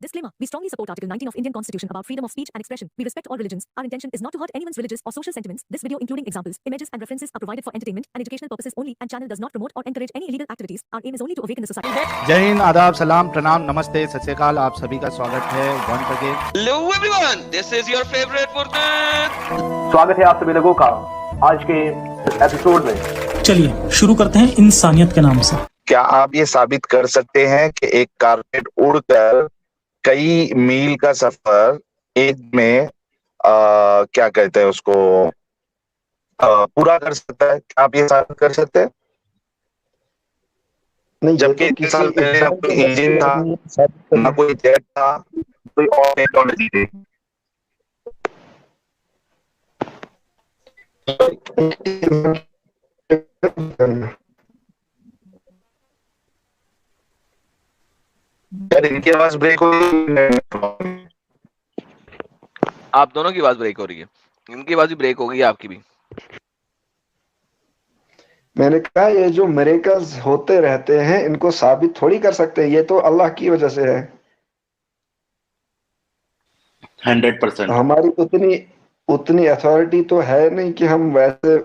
Disclaimer. We strongly support Article 19 of Indian Constitution about freedom of speech and expression. We respect all religions. Our intention is not to hurt anyone's religious or social sentiments. This video, including examples, images, and references, are provided for entertainment and educational purposes only, and channel does not promote or encourage any illegal activities. Our aim is only to awaken the society. जय हिंद, आदाब, सलाम, प्रणाम, नमस्ते, सत श्री अकाल। आप सभी का स्वागत है once again. Hello everyone, this is your favorite Furkan। स्वागत है आप सभी लोगों का आज के एपिसोड में। चलिए शुरू करते हैं इंसानियत के नाम से। क्या आप ये साबित कर सकते हैं कि एक कारपेट उड़कर कई मील का सफर एक में क्या कहते हैं उसको पूरा कर सकता है? क्या आप ये साबित कर सकते हैं? नहीं, जबकि इतने साल पहले ना कोई इंजन था, ना कोई जेट था, कोई और टेक्नोलॉजी थी। यार इनकी आवाज ब्रेक हो रही है। आप दोनों की आवाज ब्रेक हो रही है, इनकी आवाज भी ब्रेक हो गई है, आपकी भी। मैंने कहा ये जो मिरेकल्स होते रहते हैं इनको साबित थोड़ी कर सकते हैं, ये तो अल्लाह की वजह से है। 100% हमारी उतनी अथॉरिटी तो है नहीं कि हम वैसे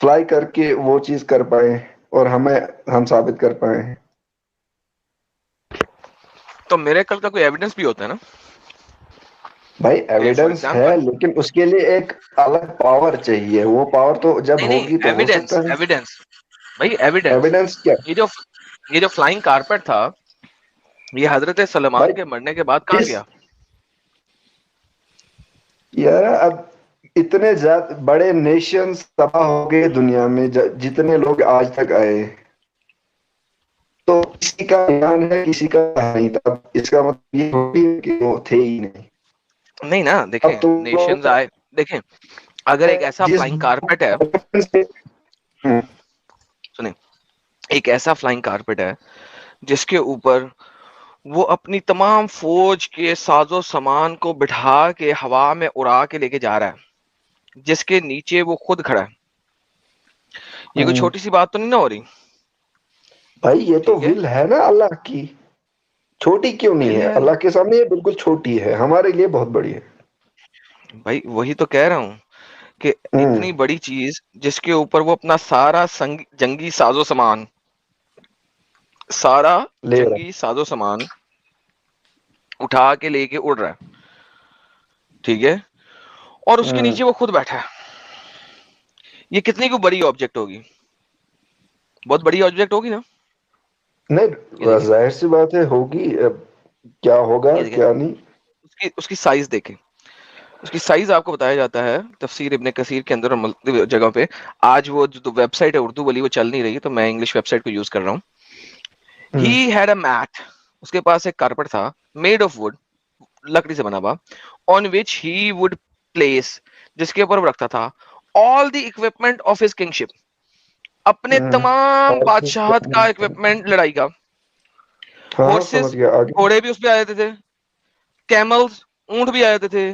फ्लाई करके वो चीज कर पाए और हम साबित कर पाए। तो मिरेकल का कोई एविडेंस भी होता है ना भाई, एविडेंस है लेकिन उसके लिए एक अलग पावर चाहिए। वो पावर तो जब होगी तो हो सकता है। एविडेंस भाई, एविडेंस क्या? ये जो फ्लाइंग कारपेट था, ये हजरत सलमान के मरने के बाद कहाँ गया? यार अब इतने ज्यादा बड़े नेशंस तबाह हो गए दुनिया में, जितने लोग आज तक आए, तो किसी का ध्यान है किसी का नहीं था। इसका मतलब ये होगी कि वो थे ही नहीं ना। देखें, नेशंस आए, देखें अगर एक ऐसा फ्लाइंग कारपेट है, सुने, एक ऐसा फ्लाइंग कारपेट है जिसके ऊपर वो अपनी तमाम फौज के साजो सामान को बिठा के हवा में उड़ा के लेके जा रहा है, जिसके नीचे वो खुद खड़ा है, ये कोई छोटी सी बात तो नहीं ना हो रही भाई। ये तो विल है ना अल्लाह की, छोटी क्यों नहीं है? अल्लाह के सामने ये बिल्कुल छोटी है, हमारे लिए बहुत बड़ी है भाई। वही तो कह रहा हूं कि इतनी बड़ी चीज जिसके ऊपर वो अपना सारा जंगी साजो सामान उठा के लेके उड़ रहा है, ठीक है, और उसके नीचे वो खुद बैठा है। ये कितनी को बड़ी ऑब्जेक्ट होगी? बहुत बड़ी ऑब्जेक्ट होगी ना? नहीं, जाहिर सी बात है होगी। क्या होगा क्या नहीं, उसकी साइज देखें। उसकी साइज आपको बताया जाता है तफसीर इब्ने कसीर के अंदर और जगह पे। आज वो जो वेबसाइट है उर्दू वाली वो चल नहीं रही, तो मैं इंग्लिश वेबसाइट को यूज कर रहा हूँ। ही हैड अ मैट, उसके पास एक कारपेट था, मेड ऑफ वुड, लकड़ी से बना हुआ, on which he would place, जिसके ऊपर वो रखता था all the equipment of his kingship, अपने तमाम बादशाहत का इक्विपमेंट, लड़ाई का। हॉर्सेस, घोड़े भी उस पे आ जाते थे, कैमल्स, ऊंट भी आ जाते थे,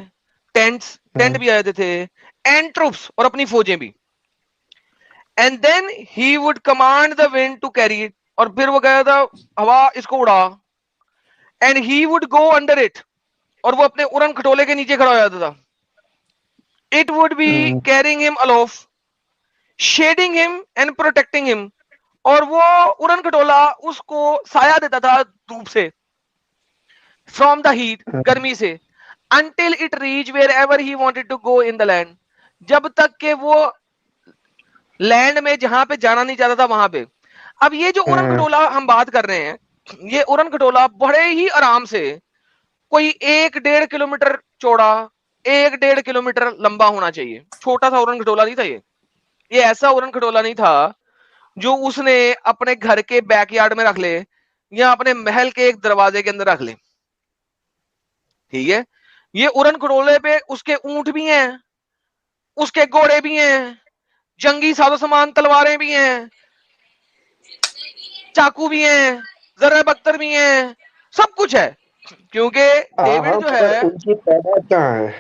टेंट भी आ जाते थे, एंड ट्रूप्स, और अपनी फौजें भी। And then he would command the wind to carry it, और फिर वो कहता था हवा इसको उड़ा। And he would go under it, और वो अपने उड़न खटोले के नीचे खड़ा हो जाता था। It would be carrying him aloft, shading him and protecting him, और वो उड़न खटोला उसको साया देता था धूप से, फ्रॉम द हीट, गर्मी से, until it reach wherever he wanted to go in the land, जब तक के वो लैंड में जहां पे जाना नहीं चाहता था वहां पे। अब ये जो उड़न खटोला हम बात कर रहे हैं, ये उड़न खटोला बड़े ही आराम से कोई 1-1.5 किलोमीटर चौड़ा, 1-1.5 किलोमीटर लंबा होना चाहिए। छोटा सा उड़न खटोला नहीं था ये ऐसा उड़न खटोला नहीं था जो उसने अपने घर के बैकयार्ड में रख ले या अपने महल के एक दरवाजे के अंदर रख ले, ठीक है। ये उड़न खटोले पे उसके ऊंट भी हैं, उसके घोड़े भी हैं, जंगी साजो सामान, तलवारें भी हैं, चाकू भी हैं, जर्रे बख्तर भी हैं, सब कुछ है। क्योंकि डेविड जो है, उनकी तादाद कहाँ है?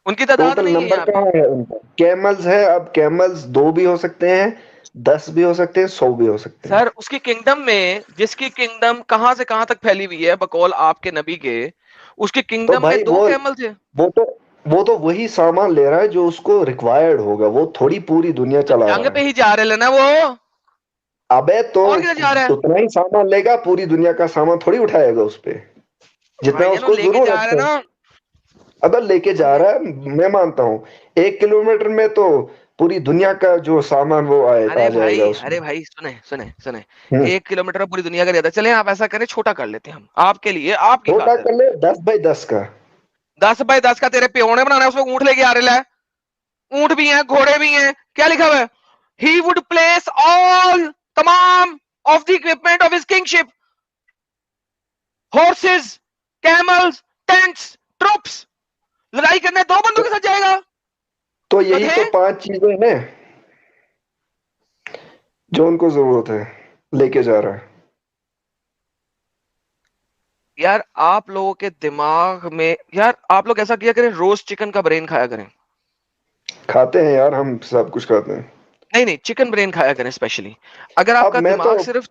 उनकी तादाद टोटल नहीं नंबर कहाँ है उनका? कैमल्स है, अब कैमल्स 2 भी हो सकते हैं, 10 भी हो सकते हैं, 100 भी हो सकते हैं। सर उसकी किंगडम में, जिसकी किंगडम कहां से कहां तक फैली हुई है बकौल आपके नबी के, उसकी तो किंगडम में भाई 2 कैमल थे। वो तो वो तो वही सामान ले रहा है जो उसको रिक्वायर्ड होगा, वो थोड़ी पूरी दुनिया तो चला जंग रहा पे है। ही जा रहे ना वो, अबे तो और किधर जा रहा है? उतना ही सामान लेगा, पूरी दुनिया का सामान थोड़ी उठाएगा उस पे, जितना भाई उसको लेके जा रहे जरूरत है। ना। अगर लेके तो जा रहा है, मैं मानता हूँ 1 किलोमीटर में तो पूरी दुनिया का जो सामान वो आ जाएगा उसमें। अरे भाई सुने सुने सुने, हम्म 1 किलोमीटर में पूरी दुनिया का रहता है। चले आप ऐसा करें, छोटा कर लेते हैं हम आपके लिए, आपकी छोटा खातिर। कर ले, 10 बाई 10 का। 10 बाई 10 का तेरे प्यो ने बनाना है, उसमें ऊंट लेके आ रहे हैं। ऊंट भी हैं, घोड़े भी हैं, क्या लिखा हुआ है? ही वुड प्लेस ऑल तमाम of the equipment of his kingship, horses, camels, tents, troops. लड़ाई करने 2 बंदों के साथ जाएगा। तो यही गधे। तो 5 चीजें हैं जो उनको जरूरत है, लेके जा रहा है। यार आप लोगों के दिमाग में, यार आप लोग ऐसा किया करें, रोस्ट चिकन का ब्रेन खाया करें। खाते हैं यार, हम सब कुछ खाते हैं। नहीं नहीं, चिकन ब्रेन खाया करें स्पेशली। अगर अब आपका मैं तो दिमाग सिर्फ,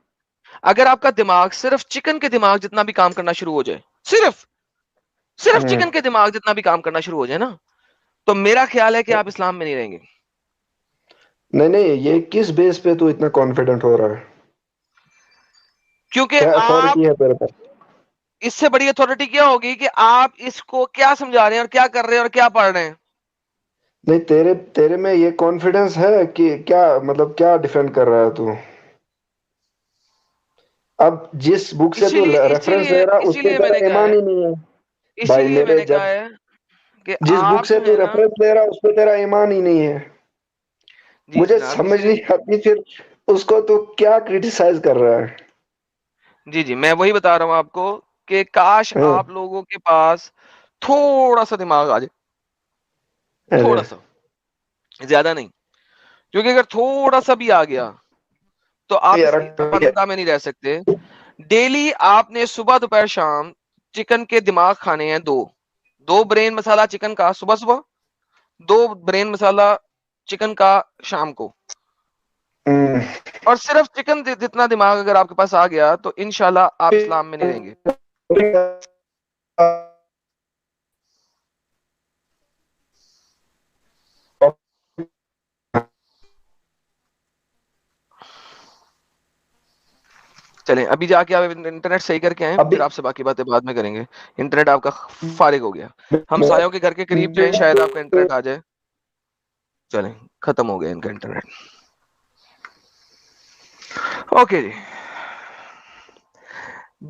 अगर आपका दिमाग सिर्फ चिकन के दिमाग जितना भी काम करना शुरू हो जाए, सिर्फ सिर्फ हम्म, चिकन के दिमाग जितना भी काम करना शुरू हो जाए ना, तो मेरा ख्याल है कि आप इस्लाम में नहीं रहेंगे। नहीं नहीं, ये किस बेस पे तू इतना कॉन्फिडेंट हो रहा है? क्योंकि क्या आप, अथॉरिटी है तेरे पास? इससे बड़ी अथॉरिटी क्या होगी कि आप इसको क्या समझा रहे हैं और क्या कर रहे हैं और क्या पढ़ रहे हैं। नहीं, तेरे तेरे में ये कॉन्फिडेंस है कि क्या, मतलब क्या डिफेंड कर रहा है तू? अब जिस बुक से तू इसीलिए रेफरेंस इसीलिए ले रहा है उस पे इसीलिए मैंने तेरा कहा ईमान है, ही नहीं है। भाई इसीलिए मेरे, मैंने कहा जब है कि जिस बुक आप से जो तू है ना। रेफरेंस ले रहा है उस पे तेरा ईमान ही नहीं है। जी मुझे जनाब, समझ इसीलिए। नहीं आती फिर उसको तू क्या क्रिटिसाइज कर रहा है? जी जी, मैं वही बता रहा हूं आपको कि काश हाँ, आप लोगों के पास थोड़ा सा दिमाग आ जाए, अरे थोड़ा सा, ज्यादा नहीं। क्योंकि अगर थोड़ा सा भी आ गया तो आप इस यार, पंदा में नहीं रह सकते। डेली आपने सुबह दोपहर शाम चिकन के दिमाग खाने हैं, 2 ब्रेन मसाला चिकन का सुबह सुबह, 2 ब्रेन मसाला चिकन का शाम को। हम्म, और सिर्फ चिकन जितना दिमाग अगर आपके पास आ गया तो इंशाल्लाह आप इस्लाम में नहीं रहेंगे। चलें अभी जाके आप इंटरनेट सही करके आए, अभी फिर आपसे बाकी बातें बाद में करेंगे। इंटरनेट आपका फारिग हो गया। हम सायों के घर के करीब जाएं, शायद आपका इंटरनेट आ जाए। चलें, खत्म हो गया इनका इंटरनेट। ओके जी।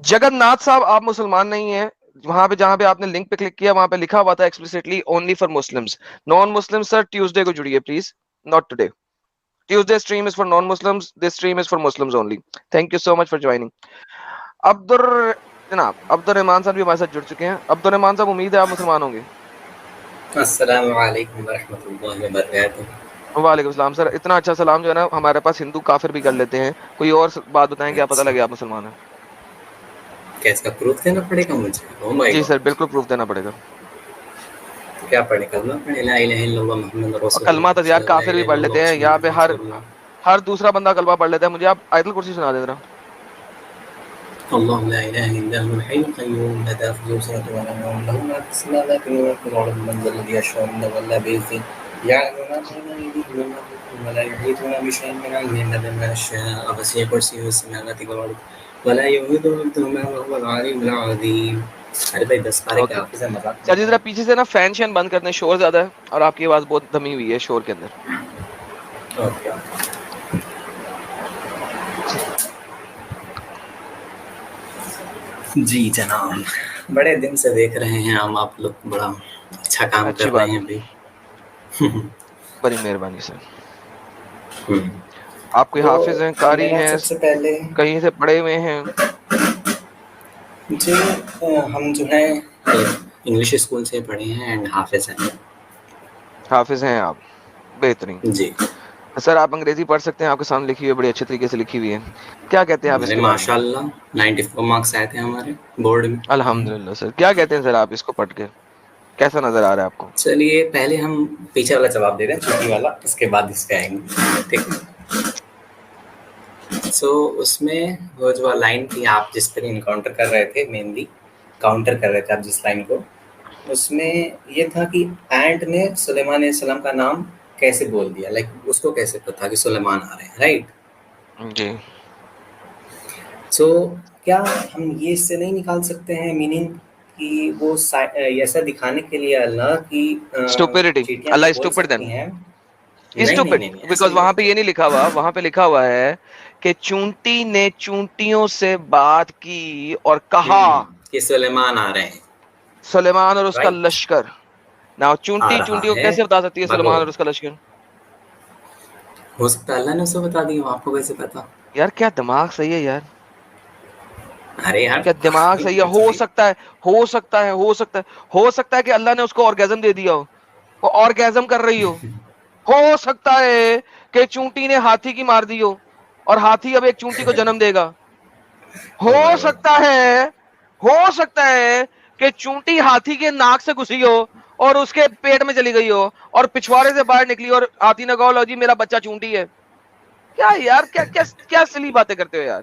जगन्नाथ साहब, आप मुसलमान नहीं हैं। वहां पे जहां पे आपने लिंक पे क्लिक किया, वहां पे लिखा हुआ था explicitly only for Muslims. Non Muslim sir Tuesday को जुड़िए please, not today. Tuesday stream is for non Muslims, this stream is for Muslims only. Thank you so much for joining. Abdul जनाब अब्दुल रहमान साहब भी हमारे साथ जुड़ चुके हैं। अब्दुल रहमान साहब, उम्मीद है आप मुसलमान होंगे। अस्सलामु अलैकुम वरहमतुल्लाहि वबरकातुहू। वालेकुम सलाम सर। इतना अच्छा सलाम जो है ना हमारे पास हिंदू काफिर भी कर लेते हैं। कोई और बात बताएं, क्या पता अच्छा, लगे आप मुसलमान हैं। क्या इसका प्रूफ देना पड़ेगा मुझे? Oh my ji sir, God! बिल्कुल प्रूफ देना पड़ेगा। तो क्या पढ़े, कलमा पढ़े, ला इलाहा इल्लल्लाह मुहम्मद और रसूलुल्लाह, कलमा तो यार अशहदु अल्ला काफिर भी इलाहा पढ़ इल्लल्लाह लेते व हैं अशहदु यहाँ पे। अन्ना हर रसूलुल्लाह। हर दूसरा बंदा कलमा पढ़ लेता है। मुझे आप आयतुल कुर्सी सुना दे जरा। अल्लाहु ला इलाहा इल्ला हुवल हय्युल क़य्यूम ला ताख़ुज़ुहु सिनतुन व ला नौम लहु मा फ़िस समावाति व मा फ़िल अर्ज़ि मन ज़ल्लज़ी यशफ़अु इंदहु इल्ला बिइज़निहि यअलमु मा बैना अयदीहिम व मा ख़ल्फ़हum व ला युहीतूना बिशैइन मिन इल्मिहि इल्ला बिमा शाअ वसि'a कुर्सियुहु समावाति वल अर्ज़ व ला यऊदुहु हिफ़्ज़ुहुमा व हुवल अलीयुल अज़ीम। अरे भाई 10 पारे के ओके हाफ़िज़ हैं, मज़ाक सर मत जी, करो। जरा पीछे से ना फैन शैन बंद करते हैं, शोर ज्यादा है और आपकी आवाज बहुत दमी हुई है शोर के अंदर। ओके। जी जनाब, बड़े दिन से देख रहे हैं हम, आप लोग बड़ा अच्छा काम अच्छी कर रहे बात हैं है, अभी। बड़ी मेहरबानी सर। हम्म, आप कोई तो हाफिज हैं, कारी मेरा हैं, सबसे पहले कहीं से पढ़े हुए हैं? जी हम जो है इंग्लिश स्कूल से पढ़े हैं एंड हाफिज हैं। हाफिज हैं आप, बेहतरीन। जी, सर आप अंग्रेजी पढ़ सकते हैं, आपके सामने लिखी हुई है, बड़ी अच्छे तरीके से लिखी हुई है। क्या कहते हैं आप अरे इसके बारे में? माशाल्लाह 94 मार्क्स आए थे हमारे बोर्ड में। अल्हम्दुलिल्लाह सर। क्या कहते हैं सर आप इसको पढ़ के, कैसा नजर आ रहा है आपको? चलिए पहले हम पीछे वाला जवाब दे रहे हैं, छुट्टी वाला, इसके बाद इस पे आएंगे, ठीक है? सो उसमें वो जो लाइन थी आप जिस पर इनकाउंटर कर रहे थे, मेनली काउंटर कर रहे थे आप जिस लाइन को, उसमें ये था कि एंट ने सुलेमान अलैहिस्सलाम का नाम कैसे बोल दिया, लाइक उसको कैसे पता कि सुलेमान आ रहे हैं, राइट? जी सो क्या हम ये इससे नहीं निकाल सकते हैं मीनिंग कि वो ऐसा दिखाने के लिए अल्लाह की स्टूपिडिटी, चींटियां अल्लाह भी इज बोल स्टूपिड सकती देन, हैं? इज नहीं नहीं स्टूपिड नहीं, नहीं ऐसा बिकॉज नहीं वहां पे बोलते। ये नहीं लिखा हुआ, वहां पे लिखा हुआ है कि चूंटी ने चूंटियों से बात की और कहा कि सुलेमान आ रहे हैं, सुलेमान और उसका राइट? लश्कर। नाउ आ चूंटी रहा चूंटी को है कैसे बता सकती है सुलेमान और भगोड़। उसका लश्कर? हो सकता है अल्लाह ने उसे बता दिया, आपको कैसे पता? यार क्या दिमाग सही है यार, अरे यार क्या दिमाग सही है? कुछ हो भी। सकता है, हो सकता है, हो सकता है, हो सकता है कि अल्लाह ने उसको ऑर्गेजम दे दिया हो, वो ऑर्गेजम कर रही हो सकता है कि चूंटी ने हाथी की मार दी हो और हाथी अब एक चूंटी को जन्म देगा। ओ हो माय गॉड। सकता है, हो सकता है कि चूंटी हाथी के नाक से घुसी हो और उसके पेट में चली गई हो और पिछवाड़े से बाहर निकली और हाथी ने कहा लो जी मेरा बच्चा चूंटी है। क्या यार, क्या क्या क्या सिली बातें करते हो यार।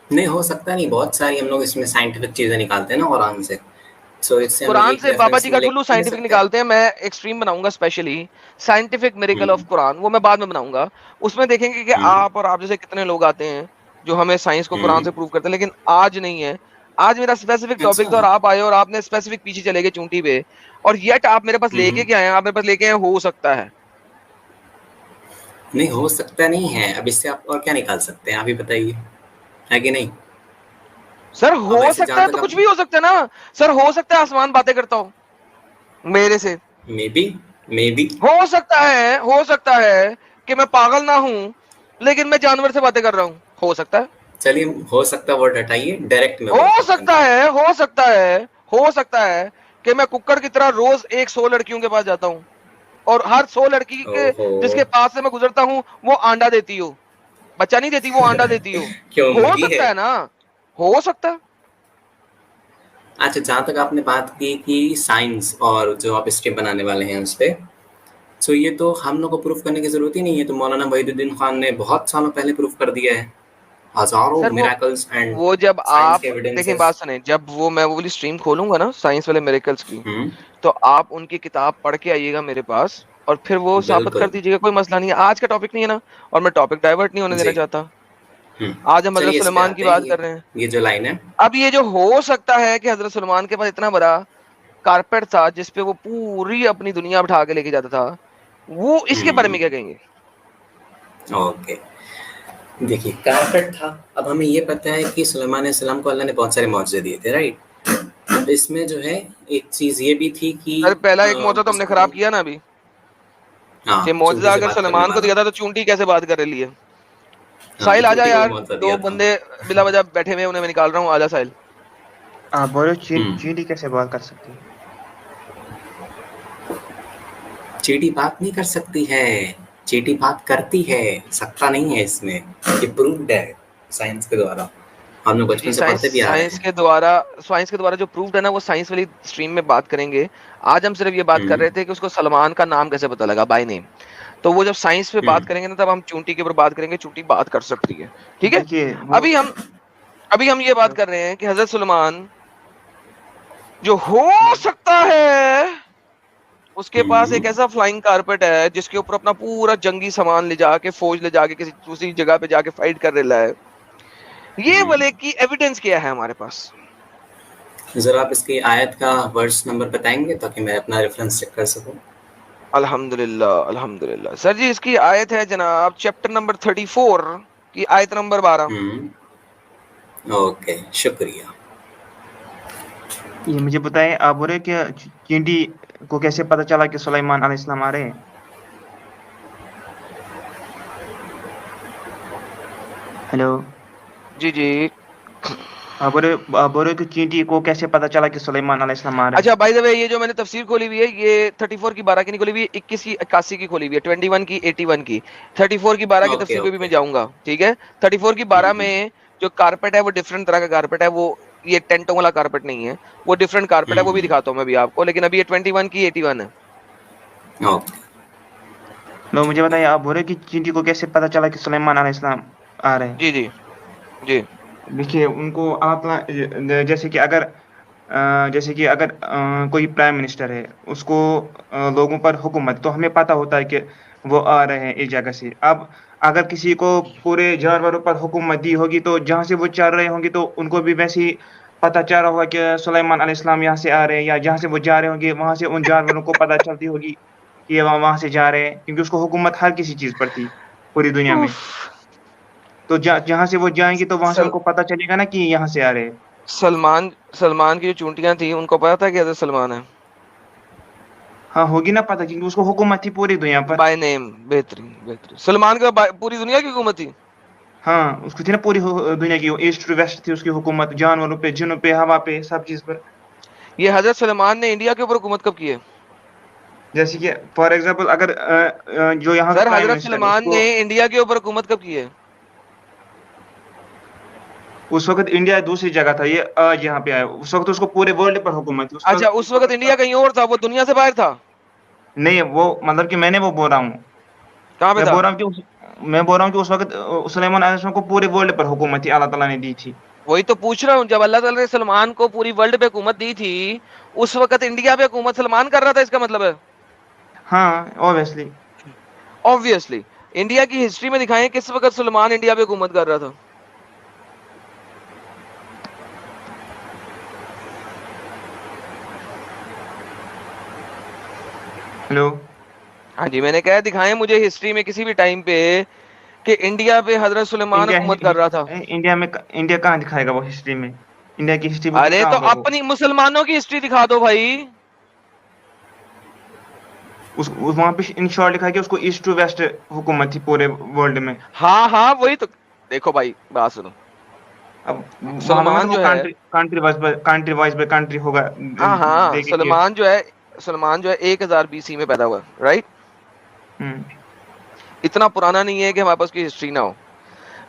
नहीं हो सकता नहीं, बहुत सारी हम लोग इसमें साइंटिफिक चीजें निकालते हैं ना कुरान से, सो इससे हम लोग कुरान एक से बाबा रेफरेंस जी का ले ठुल्लू ले साइंटिफिक सकते हैं। निकालते हैं, मैं एक स्ट्रीम बनाऊंगा specially scientific miracle of Quran, वो मैं बाद में बनाऊंगा। उसमें देखेंगे कि हम्म आप और आप जैसे कितने लोग आते हैं जो हमें साइंस को कुरान हम्म। से प्रूव करते हैं, लेकिन आज नहीं है। आज मेरा स्पेसिफिक टॉपिक अच्छा। था और आप आए और आपने स्पेसिफिक पीछे चले गए चूंटी पे, और येट आप मेरे पास लेके हम्म। क्या आए? आप मेरे पास लेके आए हो सकता है। नहीं हो सकता नहीं है, अब इससे आप और क्या निकाल सकते हैं, आप ही बताइए, है कि नहीं? सर अब हो ऐसे सकता जहां है तक तो कुछ आप, भी हो सकता है ना। सर हो सकता है आसमान बातें करता हो मेरे से, मे बी। हो सकता है, हो सकता है कि मैं पागल ना हूं लेकिन मैं जानवर से बातें कर रहा हूं, हो सकता है। चलिए हो सकता है वर्ड हटाइए, डायरेक्ट में हो बोलते हैं सकता कंफर्म। है, हो सकता है, हो सकता है कि मैं कुक्कड़ की तरह रोज 100 लड़कियों के पास जाता हूं और हर 100 लड़की के ओहो। जिसके पास से मैं गुजरता हूं वो अंडा देती हो, बच्चा नहीं देती, वो अंडा देती क्यों हो मुर्गी है? सकता है ना, हो सकता है। अच्छा, जहाँ तक आपने बात की कि साइंस और जो आप स्टेप बनाने वाले हैं उस पे, सो ये तो हम लोग को प्रूफ करने की जरूरत ही नहीं है, तो मौलाना वहीदुद्दीन खान ने बहुत सालों पहले प्रूफ कर दिया है, हजारों सर मिराकल्स एंड वो जब साइंस के आप देखें, एविडेंसेस। बात सुने, जब वो मैं वो वाली स्ट्रीम खोलूंगा ना साइंस वाले मिरेकल्स की, हम्म। तो आप उनकी किताब पढ़ के आइएगा मेरे पास और फिर वो साबित कर बिल्कुल। दीजिएगा, कोई मसला नहीं है। आज का टॉपिक नहीं है ना, और मैं टॉपिक डाइवर्ट नहीं होने देना जी। चाहता। आज हम हजरत चलिए इस पे सुलेमान की आते हैं, बात कर रहे हैं। ये जो लाइन है। अब ये जो हो सकता है कि हजरत सुलेमान के पास इतना बड़ा कारपेट था जिसपे वो पूरी अपनी दुनिया बिठा के लेके जाता था, वो इसके बारे में क्या कहेंगे? ओके, देखिए कारपेट था, अब हमें ये पता है कि सुलेमान अलैहिस्सलाम को अल्लाह ने बहुत सारे मौजज़े दिए थे, राइट? अब इसमें जो है एक चीज ये भी थी कि अरे पहला एक मौजूद तो हमने उसको, खराब किया ना अभी, कि हाँ चूंटी मौजूदा से अगर बात करने सुलेमान को वाला। दिया था तो चूंटी कैसे बात कर रही है? हाँ तो साहिल आजा चूंटी को भी यार, मौजज़ा दो दिया था। बंदे बिला वजह बैठे हुए हैं, उन्हें मैं निकाल रहा हूँ, आजा साहिल। आप बोलो हम्म। चींटी कैसे बात कर सकती है? चींटी बात नहीं कर सकती है, चींटी बात करती है, सकता नहीं है इसमें, ये प्रूव्ड है साइंस के द्वारा, हम लोग जी बचपन से साइंस, पढ़ते भी आ रहे साइंस हैं। के द्वारा, साइंस के द्वारा जो प्रूव्ड है ना, वो साइंस वाली स्ट्रीम में बात करेंगे। आज हम सिर्फ ये बात कर रहे थे कि उसको सलमान का नाम कैसे पता लगा बाय नेम। तो वो जब साइंस पे बात हम्म करेंगे ना, तब हम चूंटी के ऊपर बात करेंगे, चूंटी बात कर सकती है, ठीक है। देखिए वो अभी हम अभी हम ये बात कर रहे हैं कि हजरत सुलेमान जो हो सकता है उसके पास एक हम्म ऐसा फ्लाइंग कारपेट है जिसके ऊपर अपना पूरा जंगी सामान ले जाके, फौज ले जाके किसी दूसरी जगह पे जाके फाइट कर रहा है। ये हम्म। वाले की एविडेंस क्या है हमारे पास? जरा आप इसकी आयत का वर्स नंबर बताएंगे ताकि मैं अपना रेफरेंस चेक कर सकूं। अल्हम्दुलिल्लाह, अल्हम्दुलिल्लाह सर जी। इसकी आयत है जनाब चैप्टर नंबर 34 की आयत नंबर 12। ओके शुक्रिया। ये मुझे बताएं, आप बोल रहे हैं कि चींटी को कैसे पता चला कि सुलेमान अलैहिस्सलाम आ रहे हैं? हेलो, जी जी। आप बोल रहे हो कि चींटी को कैसे पता चला कि सुलेमान अलैहिस्सलाम आ रहे हैं? अच्छा बाय द वे, ये जो मैंने तफसीर खोली हुई है, ये 34 की 12 की नहीं खोली हुई है, 21 की 81 की खोली हुई है, 21 की 81 की। 34 की 12 की ओके तफसीर पे भी मैं ओके। जाऊंगा, ठीक है। 34 की 12 में जो कारपेट है वो डिफरेंट तरह का कारपेट है, वो ये टेंटों वाला कारपेट नहीं है, वो डिफरेंट कारपेट है, वो भी दिखाता हूँ मैं भी आपको, लेकिन अभी ये 21 की 81 है। ओके लो मुझे बताइए, आप बोल रहे कि चींटी को कैसे पता चला कि सुलेमान अलैहिस्सलाम आ रहे हैं? जी जी जी देखिए उनको अल्लाह ताला जैसे कि अगर कोई प्राइम मिनिस्टर है, उसको लोगों पर हुकूमत, तो हमें पता होता है कि वो आ रहे हैं इस जगह से। अब अगर किसी को पूरे जानवरों पर हुकूमत दी होगी, तो जहाँ से वो चल रहे होंगे तो उनको भी वैसे ही पता चल रहा होगा कि सुलेमान अलैहिस्सलाम यहाँ से आ रहे हैं, या जहाँ से वो जा रहे होंगे वहां से उन जानवरों को पता चलती होगी कि ये वहां से जा रहे हैं, क्योंकि उसको हुकूमत हर किसी चीज पर थी पूरी दुनिया में। उफ, तो जहाँ से वो जाएंगे तो वहां से सल, उनको पता चलेगा ना कि यहाँ से आ रहे हैं। सलमान सलमान की जो चूंटियां थी उनको पता था कि हजरत सलमान है? हाँ होगी ना पता, क्योंकि उसको हुकूमत थी पूरी दुनिया पर। बाय नेम, बेहतरीन बेहतरीन। सलमान का पूरी दुनिया की हुकूमत थी। हाँ उसको थी ना पूरी दुनिया की, ईस्ट टू वेस्ट थी उसकी हुकूमत, जानवरों पे, जिनों पे, हवा पे, सब चीज पर। ये हजरत सलमान ने इंडिया के ऊपर हुकूमत कब की है? जैसे कि फॉर एग्जांपल अगर जो यहाँ का सर प्राइम हजरत मिनिस्टर है सलमान उसको, ने इंडिया के ऊपर हुकूमत कब की है? उस वक्त इंडिया दूसरी जगह था, ये आज यहाँ पे आया। उस वक्त उसको पूरे वर्ल्ड पर हुकूमत थी उस अच्छा, उस वक्त इंडिया वक्त। कहीं और था, वो दुनिया से बाहर था? नहीं वो मतलब कि मैंने वो बोल रहा हूँ, कहाँ पे मैं था? बोल रहा हूँ कि मैं बोल रहा हूँ कि उस वक्त सुलेमान अलैहिस्सलाम को पूरे वर्ल्ड पर हुकूमत थी, अल्लाह ताला ने दी थी। वही तो पूछ रहा हूँ, जब अल्लाह ताला ने सलमान को पूरी वर्ल्ड पे हुकूमत दी थी, उस वक्त इंडिया पे हुकूमत सलमान कर रहा था, इसका मतलब है? हाँ ऑब्वियसली। ऑब्वियसली। इंडिया की हिस्ट्री में दिखाएं किस वक्त सलमान इंडिया पे हुकूमत कर रहा था। हेलो। हाँ जी, मैंने कहा दिखाएं मुझे हिस्ट्री में किसी भी टाइम पे कि इंडिया पे हजरत सुलेमान इंडिया हुकूमत कर रहा था। इंडिया कहाँ दिखाएगा वो हिस्ट्री में? इंडिया की हिस्ट्री बुक में अरे कहाँ तो होगा वो? अपनी मुसलमानों की हिस्ट्री दिखा दो भाई। वहां पे इन शॉर्ट लिखा है कि उसको ईस्ट टू वेस्ट हुकूमत थी पूरे वर्ल्ड में। हाँ हाँ वही तो। देखो भाई बात सुनो, अब मालूम है ना, सलमान वो जो है, कंट्री वाइज बाय कंट्री होगा, हाँ हाँ, देखेंगे। सलमान जो है 1000 BC में पैदा हुआ, राइट? हम्म। इतना पुराना नहीं है कि हमारे पास की हिस्ट्री ना हो।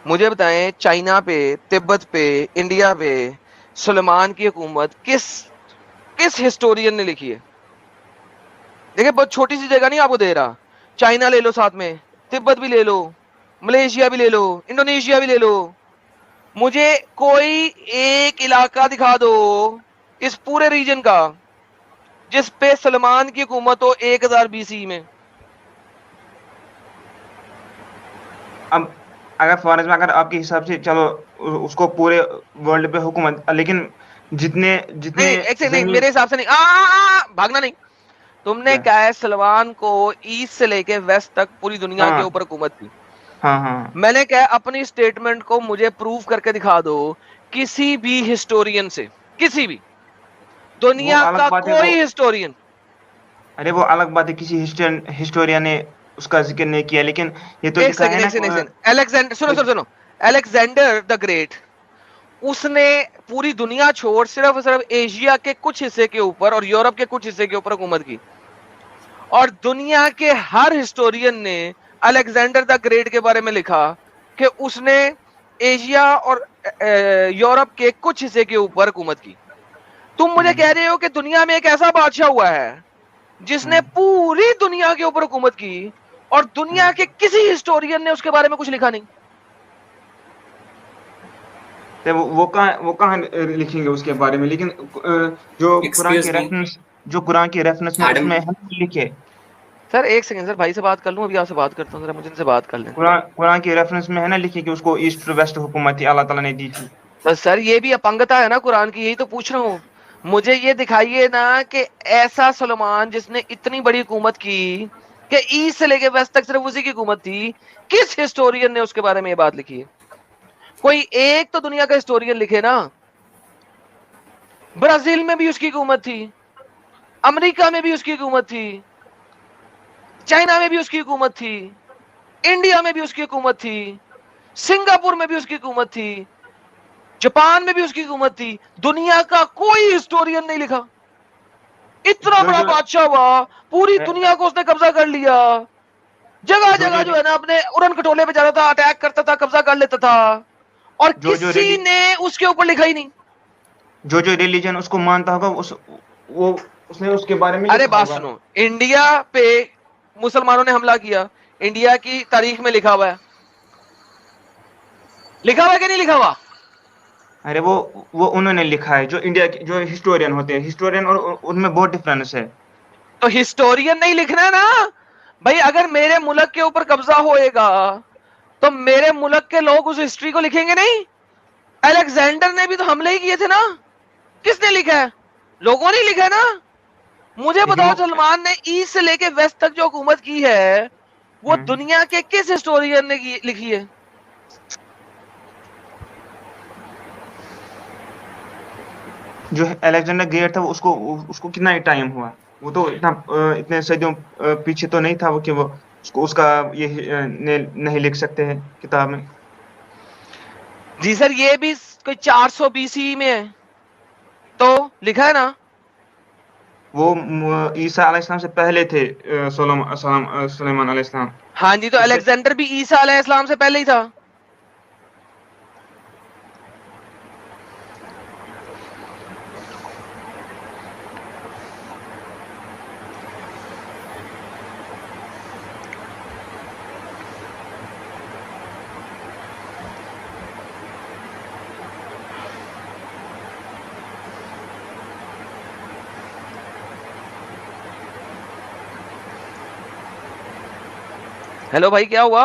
मुझे बताएं, चाइना पे, तिब्बत पे, इंडिया पे सुलेमान की हुकूमत किस किस हिस्टोरियन ने लिखी है? देखिए बहुत छोटी सी जगह नहीं आपको दे रहा, चाइना ले लो, साथ में तिब्बत भी ले लो, मलेशिया भी ले लो, इंडोनेशिया भी ले लो, मुझे कोई एक इलाका दिखा दो इस पूरे रीजन का जिस पे सलमान की हुकूमत हो 1000 BC में। अब अगर फॉर एग्जाम्पल अगर आपके हिसाब से चलो उसको पूरे वर्ल्ड पे हुकूमत, लेकिन जितने जितने नहीं एक से नहीं, जमीन। मेरे हिसाब से नहीं, भागना नहीं। तुमने क्या? कहा है सलमान को ईस्ट से लेके वेस्ट तक पूरी दुनिया के हाँ ऊपर हुकूमत थी। हाँ हाँ। मैंने कहा अपनी स्टेटमेंट को मुझे प्रूव करके दिखा दो किसी भी हिस्टोरियन से, किसी भी वो दुनिया अलग का बात है वो। कोई हिस्टोरियन। अरे वो अलग बात है, किसी हिस्टोरियन ने उसका जिक्र नहीं किया, लेकिन ये तो एक लिखा है सेकंड ना। एक सेकंड एक सेकंड, अलेक्जेंडर, सुनो सुनो सुनो, अलेक्जेंडर द ग्रेट, उसने पूरी दुनिया छोड़ सिर्फ और सिर्फ एशिया के कुछ हिस्से के ऊपर और यूरोप के कुछ हिस्से के ऊपर हुकूमत की। और दुनिया के हर हिस्टोरियन ने अलेक्जेंडर द ग्रेट के बारे में लिखा कि उसने एशिया और यूरोप के कुछ हिस्से के ऊपर हुकूमत की। तुम मुझे कह रहे हो कि दुनिया में एक ऐसा बादशाह हुआ है जिसने पूरी दुनिया के ऊपर हुकूमत की और दुनिया के किसी हिस्टोरियन ने उसके बारे में कुछ लिखा नहीं। तो वो कहाँ लिखेंगे उसके बारे में? लेकिन जो कुरान Excuse के me. रेफरेंस में Adam. उसमें है ना लिखे। सर एक सेकंड सर, भाई से बात कर लूं, अभी आपसे बात करता हूं, जरा मुझे इनसे बात कर लें। कुरान के रेफरेंस में है ना लिखे कि उसको ईस्ट वेस्ट हुकूमत थी, अल्लाह ताला ने दी थी। तो सर ये भी अपंगता है ना कुरान की, यही तो पूछ रहा हूँ। मुझे ये दिखाइए ना कि ऐसा सलमान जिसने इतनी बड़ी हुकूमत की कि ईस्ट से लेके वेस्ट तक सिर्फ उसी की हुकूमत थी, किस हिस्टोरियन ने उसके बारे में ये बात लिखी है? कोई एक तो दुनिया का हिस्टोरियन लिखे ना। ब्राजील में भी उसकी हुकूमत थी, अमेरिका में भी उसकी हुकूमत थी, चाइना में भी उसकी हुकूमत थी, इंडिया में भी उसकी हुकूमत थी, सिंगापुर में भी उसकी हुकूमत थी, जापान में भी उसकी हुकूमत थी। दुनिया का कोई हिस्टोरियन नहीं लिखा। इतना बड़ा बादशाह हुआ, पूरी दुनिया को उसने कब्जा कर लिया, जगह जगह जो है ना अपने उड़न खटोले पे जाता था, अटैक करता था, कब्जा कर लेता था, और किसी ने उसके ऊपर लिखा ही नहीं। जो रिलीजन उसको मानता होगा उसने उसके बारे में अरे बात सुनो, इंडिया पे मुसलमानों ने हमला किया, इंडिया की तारीख में लिखा हुआ है? लिखा हुआ है कि नहीं लिखा हुआ? अरे वो उन्होंने लिखा है, जो इंडिया के जो हिस्टोरियन होते हैं, हिस्टोरियन और उनमें बहुत डिफरेंस है। तो हिस्टोरियन नहीं लिखना है ना भाई। अगर मेरे मुल्क के ऊपर कब्जा होएगा तो मेरे मुल्क के लोग उस हिस्ट्री को लिखेंगे नहीं? अलेक्जेंडर ने भी तो हमले ही किए थे ना, किसने लिखा है? लोगों ने लिखा है ना। मुझे बताओ, सलमान ने ईस्ट से लेके वेस्ट तक जो हुकूमत की है वो दुनिया के किस हिस्टोरियन ने लिखी है? जो अलेक्जेंडर ग्रेट था उसको कितना ही टाइम हुआ, वो तो इतने सदियों पीछे तो नहीं था वो कि वो उसका ये नहीं लिख सकते हैं किताब में। जी सर, ये भी कोई 400 BC में है तो लिखा है ना। वो ईसा अलैहिस्सलाम से पहले थे, सुलेमान अलैहिस्सलाम। हाँ जी, तो अलेक्जेंडर भी ईसा अलैहिस्सलाम से पहले ही था। हेलो भाई, क्या हुआ?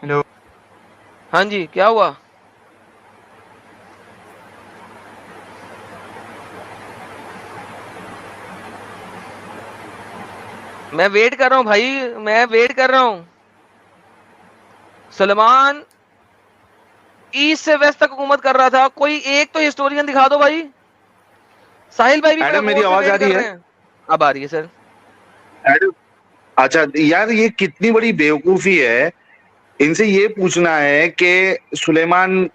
हेलो। हाँ जी, क्या हुआ? मैं वेट कर रहा हूँ भाई, मैं वेट कर रहा हूँ। सलमान ईस्ट से वेस्ट तक हुकूमत कर रहा था, कोई एक तो हिस्टोरियन दिखा दो भाई। साहिल भाई भी मैडम मेरी आवाज आ रही है? अब आ रही है सर। अच्छा यार, ये कितनी बड़ी बेवकूफी है। इनसे ये पूछना है कि सुलेमान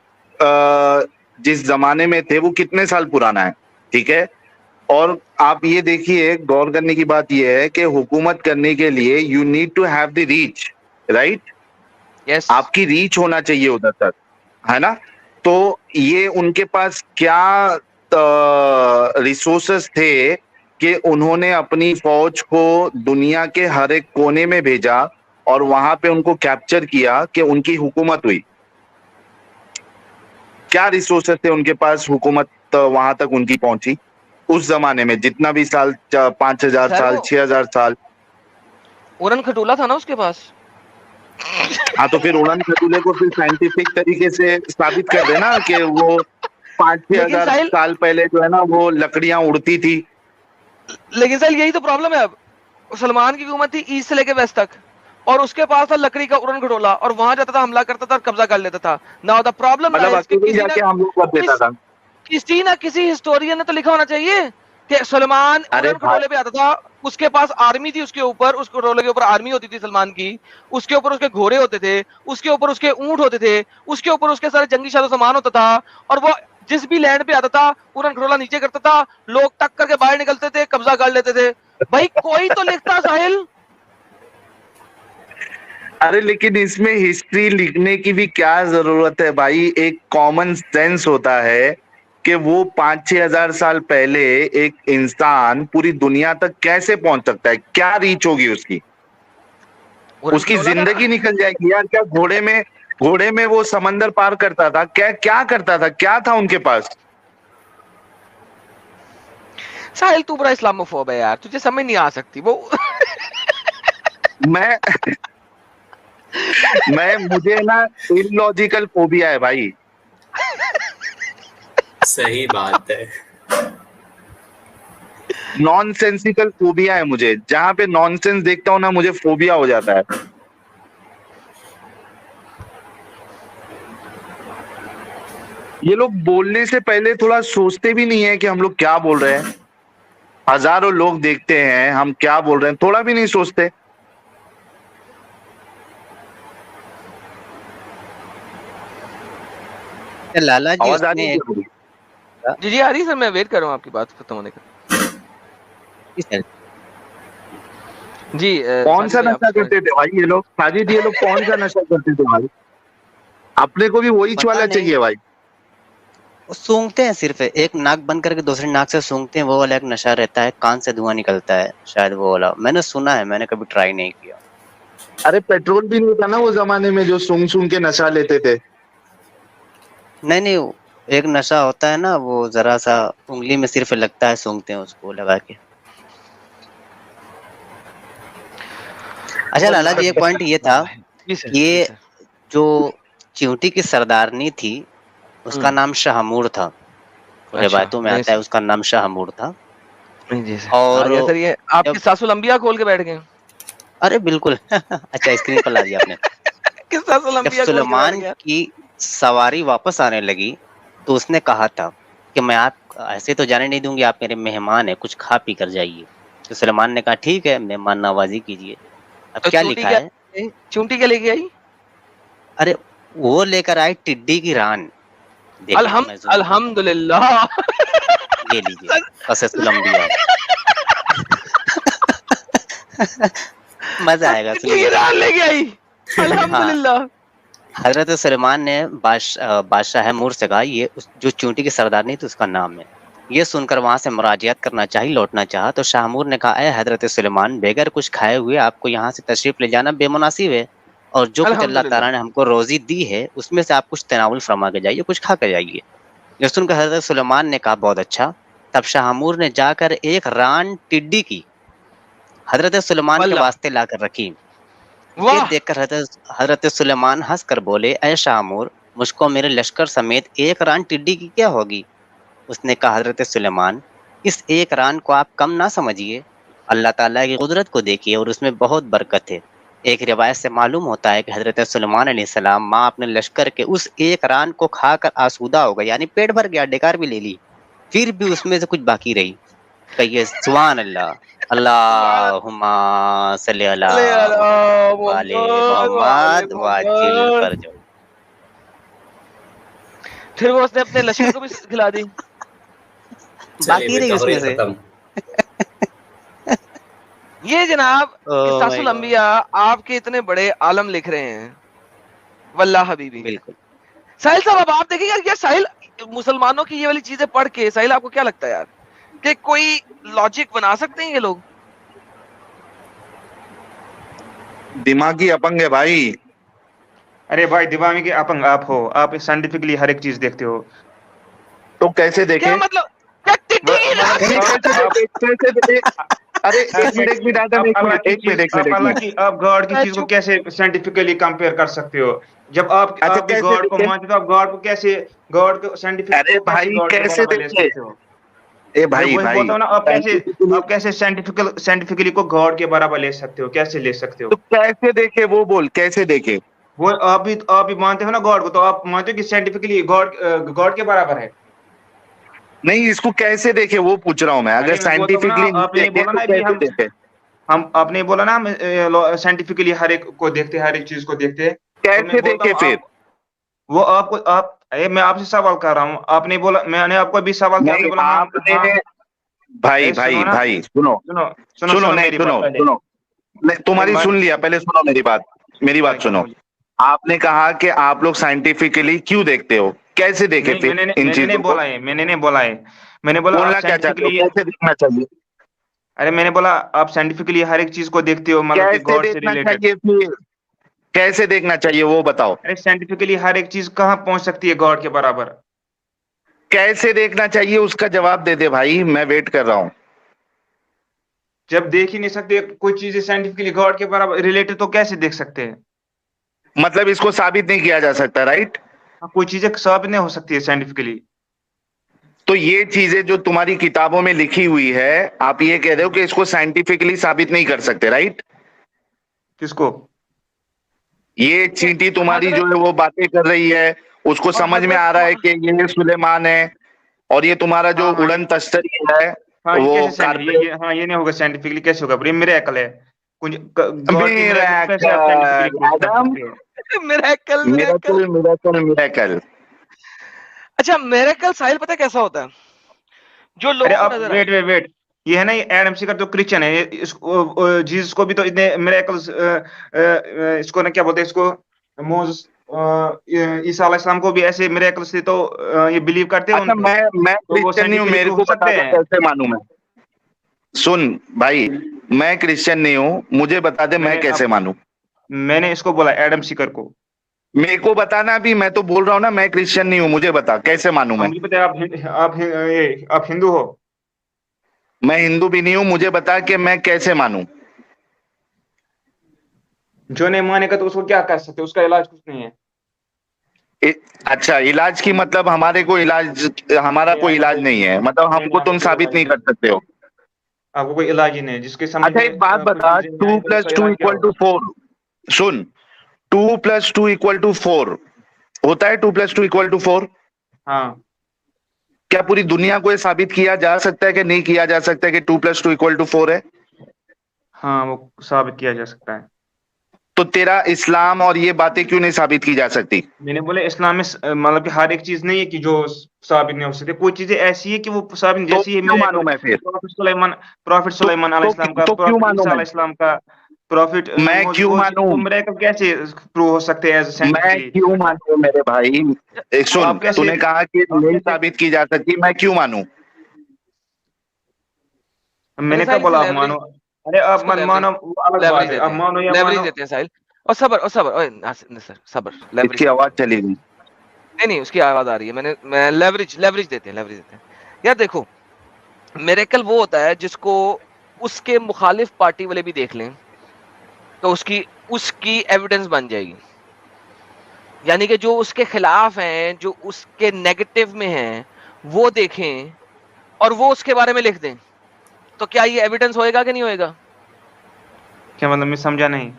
जिस जमाने में थे वो कितने साल पुराना है, ठीक है? और आप ये देखिए, गौर करने की बात ये है कि हुकूमत करने के लिए you need to have the reach, right? Yes, आपकी रीच होना चाहिए उधर तक, है ना? तो ये उनके पास क्या रिसोर्सेस थे कि उन्होंने अपनी फौज को दुनिया के हर एक कोने में भेजा और वहां पे उनको कैप्चर किया कि उनकी हुकूमत हुई। क्या रिसोर्सेस थे उनके पास, हुकूमत वहां तक उनकी पहुंची उस जमाने में? जितना भी साल, 5000 साल, 6000 साल। उड़न खटोला था ना उसके पास। हाँ, तो फिर उड़न खटोले को फिर साइंटिफिक तरीके से साबित कर देना कि वो 5-6 हजार साल पहले जो है ना वो लकड़ियां उड़ती थी। लेकिन सर यही तो प्रॉब्लम है। अब सलमान की हुकूमत थी ईस्ट से लेके वेस्ट तक, और उसके पास था लकड़ी का उड़न खटोला, और वहां जाता था, हमला करता था, कब्जा कर लेता था। नाउ द प्रॉब्लम किसी ना किसी हिस्टोरियन ने तो लिखा होना चाहिए कि सलमान उड़न खटोले पे आता था, उसके पास आर्मी थी, उसके ऊपर, उस खटोले के ऊपर आर्मी होती थी सलमान की, उसके ऊपर उसके घोड़े होते थे, उसके ऊपर उसके ऊंट होते थे, उसके ऊपर उसके सारे जंगी साजो सामान होता था, और वो जिस भी लैंड पे आता था उड़न खटोला नीचे करता था, लोग टक करके बाहर निकलते थे, कब्जा कर लेते थे। भाई कोई तो लिखता साहिल। अरे लेकिन इसमें हिस्ट्री लिखने की भी क्या जरूरत है भाई? एक कॉमन सेंस होता है कि वो 5-6 हजार साल पहले एक इंसान पूरी दुनिया तक कैसे पहुंच सकता है? क्या रीच होगी उसकी? उसकी जिंदगी निकल जाएगी यार। क्या घोड़े में वो समंदर पार करता था? क्या करता था? क्या था उनके पास? साहिल तू बड़ा इस्लामोफोब है यार, तुझे समझ नहीं आ सकती वो। मुझे ना इलॉजिकल फोबिया है भाई। सही बात है। नॉनसेंसिकल फोबिया है मुझे। जहां पे नॉनसेंस देखता हूँ ना मुझे फोबिया हो जाता है। ये लोग बोलने से पहले थोड़ा सोचते भी नहीं है कि हम लोग क्या बोल रहे हैं। हजारों लोग देखते हैं हम क्या बोल रहे हैं, थोड़ा भी नहीं सोचते। लाला जी आवाज आ रही है? जी आ रही सर, मैं वेट कर रहा हूँ आपकी बात खत्म होने का। जी कौन सा नशा करते थे भाई ये लोग? साजिद, ये लोग कौन सा नशा करते थे भाई? अपने को भी वही वाला चाहिए भाई। सूंघते हैं, सिर्फ एक नाक बंद करके दूसरी नाक से सूंघते हैं, वो वाला एक नशा रहता है, कान से धुआं निकलता है, शायद वो वाला। मैंने सुना है, मैंने कभी ट्राई नहीं किया। अरे पेट्रोल भी नहीं था ना वो जमाने में जो सूंघ सूंघ के नशा लेते थे। नहीं नहीं, एक नशा होता है ना, वो जरा सा उंगली में सिर्फ लगता है, सूंघते हैं उसको लगा के। अच्छा लाला जी, एक पॉइंट ये था, ये जो चींटी की सरदारनी थी उसका नाम शाहमूर था, रिवायतों में आता है उसका नाम शाहमूर था। और सर ये आपकी सासू लंबिया खोल के बैठ गए। अरे बिल्कुल अच्छा स्क्रीन पर ला दिया आपने। जब सुलेमान की सवारी वापस आने लगी तो उसने कहा था कि मैं आप ऐसे तो जाने नहीं दूंगी, आप मेरे मेहमान हैं, कुछ खा पी कर जाइए। तो सुलेमान ने कहा ठीक है, मेहमान नवाजी कीजिए। अब तो क्या लिखा है, चूंटी क्या लेके आई? अरे वो लेकर आई टिड्डी की रान। अल्हम्दुलिल्लाह। ये लीजिए कसस लंबिया। मजा आएगा रान लेके आई। अल्हम्दुलिल्लाह। हजरत सुलेमान ने बादशाह मूर से कहा ये जो चूंटी की सरदारनी थी उसका नाम है। ये सुनकर वहां से मुराजियात करना चाहिए, लौटना चाहा तो शाहमूर ने कहा है हजरत सुलेमान, बगैर कुछ खाए हुए आपको यहाँ से तशरीफ ले जाना बेमुनासिब है, और जो कुछ अल्लाह ताला ने हमको रोजी दी है उसमें से आप कुछ तनावुल फरमा के जाइए, कुछ खा कर जाइए। ये सुनकर हजरत सुलेमान ने कहा बहुत अच्छा। तब शाहमूर ने जाकर एक रान टिड्डी की हजरत सुलेमान के वास्ते ला कर रखी। ये देखकर हजरत सुलेमान हंस कर बोले, ऐ शाहमूर, मुझको मेरे लश्कर समेत एक रान टिड्डी की क्या होगी? उसने कहा हजरत सुलेमान, इस एक रान को आप कम ना समझिए, अल्लाह ताला की कुदरत को देखिए और उसमें बहुत बरकत है। एक रिवायत से मालूम होता है कि हजरत सुलेमान अलैहिस्सलाम माँ अपने लश्कर के उस एक रान को खाकर आसूदा हो गए, यानी पेट भर गया, डेकार भी ले ली, फिर भी उसमें से कुछ बाकी रही। कहिए सुभान अल्लाह, अल्लाहुम्मा सल्ली अला मुहम्मद वाजिल फरजो। फिर वो उसने अपने लश्कर को भी खिला दी, बाकी रही उसमें से। ये जनाब सासुल अंबिया आपके इतने बड़े आलम लिख रहे हैं, वल्लाह हबीबी। बिल्कुल साहिल साहब, अब आप देखिए यार साहिल, मुसलमानों की ये वाली चीजें पढ़ के साहिल आपको क्या लगता है यार कि कोई लॉजिक बना सकते हैं ये लोग? दिमागी अपंग है भाई। अरे भाई दिमागी अपंग आप हो, आप साइंटिफिकली हर एक चीज देखते हो, तो कैसे देखें? क्या मतलब? अरे एक मिनट आप गॉड की चीज को कैसे साइंटिफिकली कंपेयर कर सकते हो? जब आप गॉड को मानते हो, आप गॉड को कैसे, गॉड को साइंटिफिक, अरे भाई कैसे देखे? ए भाई भाई ना, आप कैसे साइंटिफिकली को गॉड के बराबर ले सकते हो? कैसे ले सकते हो? तो कैसे देखे वो बोल, कैसे देखे वो? आप भी मानते हो ना गॉड को, तो आप मानते हो कि साइंटिफिकली गॉड के बराबर है? नहीं, इसको कैसे देखे वो पूछ रहा हूँ मैं। अगर साइंटिफिकली हम आपने बोला ना, हम साइंटिफिकली हर एक को देखते, हर एक चीज को देखते, कैसे देखे फिर? वो आपको मैं आपसे सवाल कर रहा हूँ, आपने बोला, मैंने आपको भी सवाल किया, बोला आपने भाई भाई भाई सुनो तुम्हारी सुन लिया, पहले सुनो मेरी बात सुनो। आपने कहा कि आप लोग साइंटिफिकली क्यों देखते हो, कैसे देखे फिर इन चीजों को? मैंने नहीं बोला है, मैंने बोला बोलना क्या चाहते हो, कैसे देखना चाहिए? अरे मैंने बोला आप साइंटिफिकली हर एक चीज को देखते हो, मतलब कि गॉड से रिलेटेड। कैसे देखना चाहिए वो बताओ। अरे साइंटिफिकली हर एक चीज कहाँ पहुंच सकती है गॉड के बराबर? कैसे देखना चाहिए उसका जवाब दे दे भाई, मैं वेट कर रहा हूँ। जब देख ही नहीं सकते कोई चीजें साइंटिफिकली गॉड के बराबर रिलेटेड, तो कैसे देख सकते हैं? मतलब इसको साबित नहीं किया जा सकता, राइट? कोई चीजें साबित नहीं हो सकती है साइंटिफिकली। तो ये चीजें जो तुम्हारी किताबों में लिखी हुई है, आप ये कह रहे हो कि इसको साइंटिफिकली साबित नहीं कर सकते, राइट? किसको? ये चींटी तुम्हारी जो है वो बातें कर रही है, उसको समझ में आ रहा है कि ये सुलेमान है, और ये तुम्हारा जो उड़न तस्तरी है वो ये नहीं होगा साइंटिफिकली, कैसे होगा? ये मिरेकल है, मिरेकल। अच्छा मिरेकल साहिल पता कैसा होता है? जो लोग वेट ये है ना, ये एडम सीकर जो क्रिश्चियन है, इसको जीसस को भी तो इतने मिरेकल्स, इसको ना क्या बोलते हैं, इसको मोसेस, ईसा अलैहिस्सलाम को भी ऐसे मिरेकल्स थे, तो ये बिलीव करते हैं। अच्छा मैं क्रिश्चियन नहीं हूँ, मेरे को बता दे कैसे मानूं मैं? सुन भाई, मैं क्रिश्चियन नहीं हूँ, मुझे बता दे मैं कैसे मानूं? मैंने इसको बोला एडम सीकर को। मेरे को बताना भी, मैं तो बोल रहा हूँ ना, मैं क्रिश्चियन नहीं हूँ, मुझे बता कैसे मानूं मैं? मुझे पता है आप हिंदू हो। मैं हिंदू भी नहीं हूँ, मुझे बता कि मैं कैसे मानूं? जो नहीं मानेगा तो उसको क्या कर सकते, उसका इलाज कुछ नहीं है। अच्छा, इलाज की मतलब हमारा कोई इलाज नहीं है, मतलब हमको तुम साबित नहीं कर सकते हो? आपको कोई इलाज ही नहीं है जिसके समझ अच्छा, में एक बात कुछ बता, चीजें नहीं आए 2 तो उसका + 2 इलाज क्या = होगा? 4। सुन, 2 + 2 = 4 होता है। 2 + 2 = 4। हाँ, क्या पूरी दुनिया को ये साबित किया जा सकता है कि नहीं किया जा सकता है कि 2 + 2 = 4 है? हाँ, वो साबित किया जा सकता है। तो तेरा इस्लाम और ये बातें क्यों नहीं साबित की जा सकती? मैंने बोले इस्लाम में मतलब कि हर एक चीज नहीं है कि जो साबित नहीं हो सकती, कोई चीजें ऐसी है कि वो साबित, तो जैसी है क्यों मानूं मैं फिर? प्रॉफिट सुलेमान अलैहिस्सलाम का, तो क्यों प्रॉफिट मानूं ईसा मैं? अलैहिस्सलाम का, प्रॉफिट मैं क्यों वो मानूं? मिरेकल कैसे प्रूव हो सकते हैं एज मैं साइंटिफिकली? क्यों मानूं मेरे भाई? सुन, आप कैसे तूने कहा कि आप नहीं कैसे साबित की जा सकती, मैं क्यों मानूं? अच्छा मैंने कब साहिल, इसे बोला आप लेवरेज, मानो? अरे आप इसको मन लेवरेज, मानो वो अलग बात लेवरेज है, देते आप हैं, मानो या लेवरेज मानो। देते हैं साहिल। और सबर, ओए सर सबर, लेवरेज इसकी देते आवाज हैं। चली गई। नहीं नहीं, उसकी आवाज आ रही है, मैं लेवरेज देते हैं, लेवरेज देते हैं। यार देखो, मिरेकल वो होता है जिसको उसके मुखालिफ पार्टी वाले भी देख लें तो उसकी उसकी एविडेंस बन जाएगी। यानी कि जो उसके खिलाफ हैं, जो उसके नेगेटिव में हैं, वो देखें और वो उसके बारे में लिख दें, तो क्या ये एविडेंस होएगा कि नहीं होएगा? क्या मतलब, मैं समझा नहीं।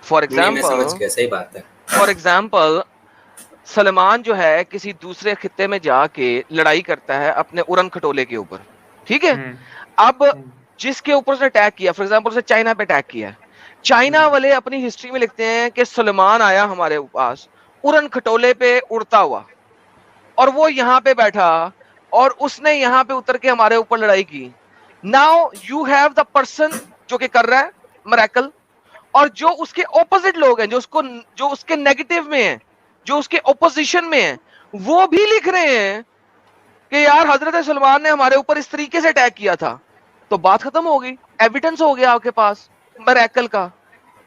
फॉर नहीं, मैं समझ एग्जाम्पल गया, सही बात है। फॉर एग्जाम्पल सलमान जो है किसी दूसरे खित्ते में जाके लड़ाई करता है अपने उड़न खटोले के ऊपर, ठीक है? हम्म अब हम्म, जिसके ऊपर उसने अटैक किया, फॉर एग्जाम्पल उसने चाइना पे अटैक किया, चाइना वाले अपनी हिस्ट्री में लिखते हैं कि सुलेमान आया हमारे पास उड़न खटोले पे उड़ता हुआ, और वो यहाँ पे बैठा और उसने यहाँ पे उतर के हमारे ऊपर लड़ाई की। Now you have the person जो कि कर रहा है मिरेकल, और जो उसके ऑपोजिट लोग हैं, जो उसके नेगेटिव में है, जो उसके ऑपोजिशन में है, वो भी लिख रहे हैं कि यार हजरत सलमान ने हमारे ऊपर इस तरीके से अटैक किया था। तो बात खत्म हो गई, एविडेंस हो गया आपके पास मिरेकल का।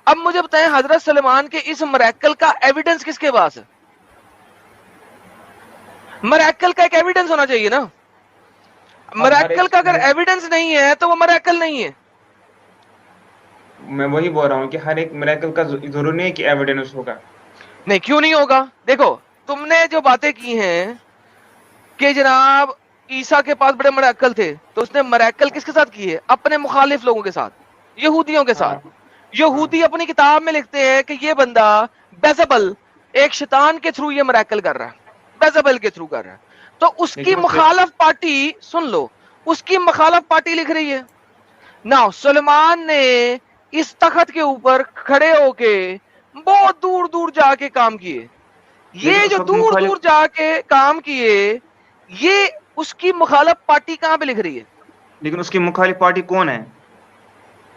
अब मुझे बताएं, हजरत सलमान के इस मिरेकल का एविडेंस किसके पास है? मिरेकल का एक एविडेंस होना चाहिए ना। अब हर मिरेकल एक का अगर एविडेंस नहीं है तो वो मिरेकल नहीं है। मैं वही बोल रहा हूँ कि हर एक मिरेकल का जरूरी नहीं है कि एविडेंस होगा। नहीं, क्यों नहीं होगा? देखो, तुमने जो बातें की हैं कि जनाब ईसा के पास बड़े मिरेकल थे, तो उसने मिरेकल किसके साथ किए? अपने मुखालिफ लोगों के साथ, यहूदियों के साथ। हाँ हाँ, यहूदी अपनी किताब में लिखते हैं कि ये बंदा बेजबल, एक शैतान के थ्रू ये मिरेकल कर रहा है, बेजबल के थ्रू कर रहा है। तो उसकी लेकिन उससे मुखालफ पार्टी, सुन लो, उसकी मुखालफ पार्टी लिख रही है ना सुलेमान ने इस तख्त के ऊपर खड़े होके बहुत दूर दूर जाके काम किए। लेकिन ये उस जो वक्त दूर मुखालिफ, दूर जाके काम किए, ये उसकी मुखालफ पार्टी कहां पे लिख रही है? लेकिन उसकी मुखालिफ पार्टी कौन है?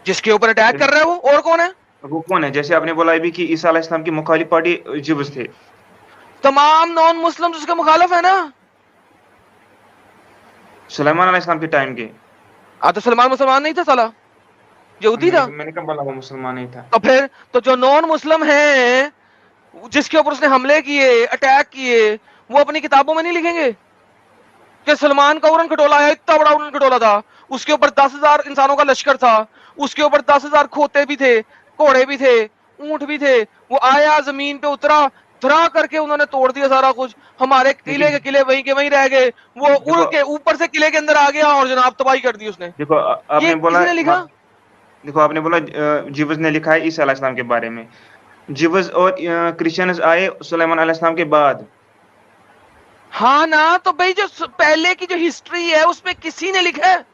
जिसके ऊपर अटैक कर रहा है वो, और कौन है? वो कौन है? जैसे आपने बोला अभी कि ईसा अलैहिस्सलाम की मुखालिफ पार्टी जिब्स थे। तमाम नॉन मुस्लिम उसके मुखालफ है ना। सुलेमान अलैहिस्सलाम के टाइम के। तो सलमान मुसलमान नहीं था, साला यहूदी था। मैंने कब बोला वो मुसलमान नहीं था? तो फिर तो जो नॉन मुस्लिम है, जिसके ऊपर उसने हमले किए, अटैक किए, वो अपनी किताबों में नहीं लिखेंगे कि सलमान का उड़न खटोला है, इतना बड़ा उड़न खटोला था, उसके ऊपर 10,000 इंसानों का लश्कर था, उसके ऊपर 10,000 खोते भी थे, घोड़े भी थे, ऊंट भी थे, वो आया जमीन पे उतरा, धरा करके उन्होंने तोड़ दिया सारा कुछ, हमारे किले के लेकिन किले वहीं के वहीं रह गए, वो उड़ देखो के ऊपर से किले के अंदर आ गया और जनाब तबाही कर दी उसने। देखो ये आपने बोला किसी ने लिखा? देखो आपने बोला जिब्स ने लिखा है ईसा अलैहिस्सलाम के बारे में। जिब्स और क्रिश्चियंस आए सुलेमान अलैहिस्सलाम के बाद। हाँ ना, तो भाई जो पहले की जो हिस्ट्री है उसमें किसी ने लिखा है?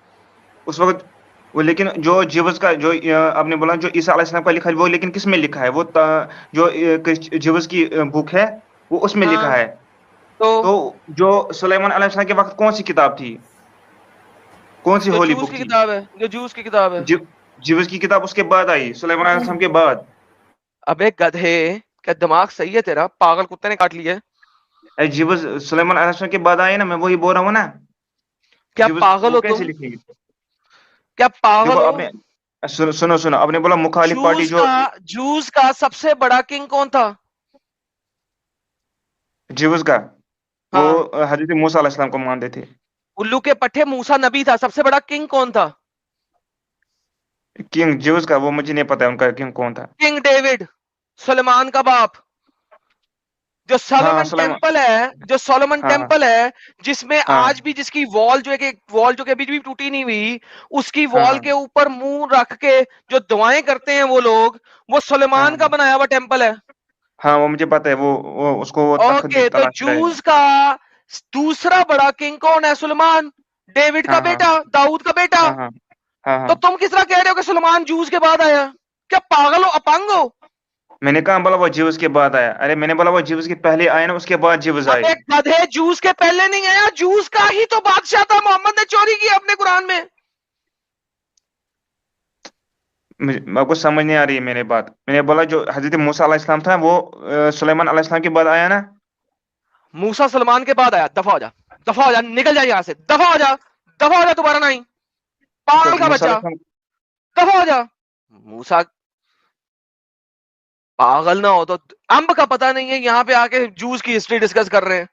उस वक्त वो, लेकिन जो जिब्स का जो आपने बोला जो ईसा अलैहिस्सलाम का लिखा है वो, लेकिन किस में लिखा है? वो जो जिब्स की बुक है वो उसमें लिखा हाँ, है। तो तो जो सुलेमान अलैहिस्सलाम के वक्त कौन सी किताब थी? कौन सी जो होली जूस बुक की थी? किताब है, जो जूस की किताब है। जिब्स की किताब उसके बाद आई, सुलेमान अलैहिस्सलाम के बाद। अबे गधे, क्या दिमाग सही है तेरा? पागल कुत्ते ने काट लिया है। जिब्स सुलेमान अलैहिस्सलाम के बाद आए ना, मैं वही बोल रहा हूँ ना। क्या जिब्स पागल वो हो कैसे तुम? लिखेंगे? क्या देखो पागल हो? आपने सुनो सुनो, आपने बोला मुखालिफ पार्टी जो जूस का सबसे बड़ा किंग कौन था? ज्यूज का, हाँ। वो हजरत मूसा अलैहिस्सलाम को मानते थे। उल्लू के पट्टे मूसा नबी था, सबसे बड़ा किंग कौन था? किंग ज्यूज का वो मुझे नहीं पता है उनका किंग कौन था। किंग डेविड, सुलेमान का बाप। जो सोलोमन टेम्पल है, जो सोलोमन टेम्पल है, जिसमें आज भी जिसकी वॉल जो है कि वॉल जो कि अभी भी टूटी नहीं हुई, उसकी वॉल के ऊपर मुंह रख के जो दुआएं करते हैं वो लोग, वो सुलेमान का बनाया हुआ टेम्पल है। हाँ वो मुझे पता है, वो उसको वो ओके, तो जूस का दूसरा बड़ा किंग कौन है? सुलेमान, डेविड का बेटा, दाऊद का बेटा। तो तुम किस तरह कह रहे हो कि सुलेमान जूस के बाद आया? क्या पागल हो, अपंग हो? मैंने कहा बोला वो ज्यूज के बाद आया। अरे मैंने बोला वो ज्यूज के पहले आए ना, उसके बाद ज्यूज आए। अबे गधे, जूस के पहले नहीं आया, जूस का ही तो बादशाह था। मोहम्मद ने चोरी की अपने कुरान में। आपको समझ नहीं आ रही है मेरी बात। मैंने बोला जो हजरत मूसा अलैहिस्सलाम था वो सुलेमान अलैहिस्सलाम के बाद आया ना। मूसा सलमान के बाद आया। दफा हो जा, दफा हो जा, निकल जा यहाँ से, दफा हो जा, दफा हो जा, दोबारा नहीं, पागल का बच्चा, दफा हो जा। मूसा पागल ना हो तो अम्ब का पता नहीं है, यहाँ पे आके जूस की हिस्ट्री डिस्कस कर रहे हैं।